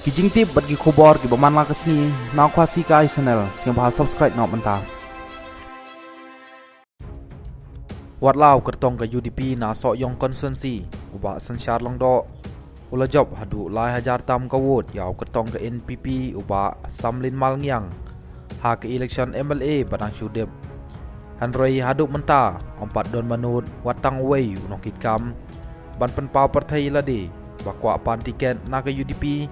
Kijing tip bagi kubor ki baman la kesni na kwasi ka channel sing bahal subscribe na menta. Wat lau kertong ke UDP na sok yong konstituensi uba sansyar long do ula job hadu lai hajar tam ka wot yau kertong ke NPP uba samlin malngiang ha ke election MLA padang syudep hanroi hadu menta ompat don manut watang wei unokit kam ban penpau partai lade bakwa pan tiket na ke UDP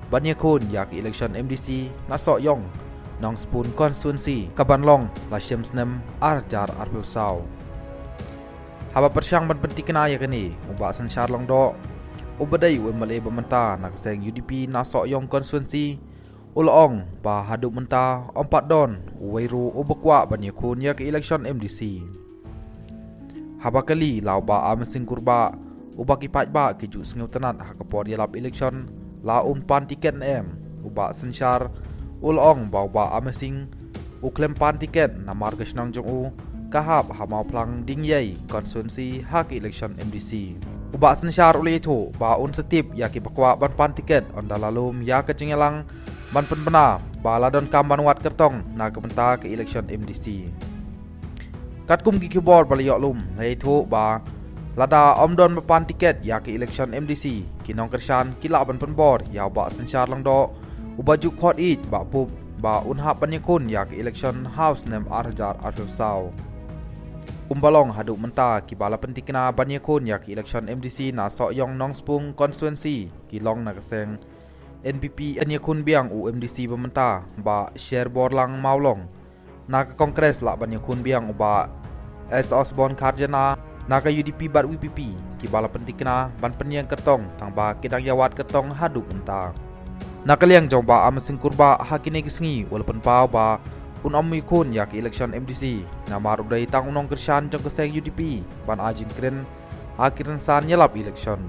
banyak kun yak election MDC na sok yong nong spun konstituensi kaban long la shem snem arjar arpil sau haba persyang ban penting kena ya kini uba sansyar long do ubadai MLA bementa nak seng UDP na sok yong konstituensi ulaong ba haduk menta ompat don weiru ubakwa banyak kun yak election MDC haba kali lau ba amesing kurba ubaki pat ba keju sengau tenat ha kapor yalap election la pan tiket uba sansyar ulaong ba amesing uklem pan tiket na marga senang jong u kahap hamau plang dingyai konstituensi hak election MDC uba sansyar uli itu ba setip yaki bakwa ban pan tiket onda lalum ya kecengelang ban penbena ba ladon kam ban wat kertong na kementa ke election MDC kat kum ki keyboard baliok lum itu ba lada omdon pan tiket yaki election MDC kinong kersan kila ban penbor ya ba sansyar lang do uba juk khot it ba pub ba unhap banyakun yaki election house nem arjar sau umbalong haduk menta ki bala penting kena banyakun yak election MDC na sok yong nong spung konstituensi ki long na keseng NPP banyakun biang UMDC bementa ba share borlang maulong na ke kongres la banyakun biang uba S Osborn Karjana na ke UDP bat WPP ki bala penting kena ban penyang kertong tang ba kidang yawat kertong haduk menta na kaliang jong ba amesing kurba hakine kisngi walaupun pau ba unamui kun yak election MDC na marudai tang unong kersan jong keseng UDP ban ajin kren akhiran san yalap election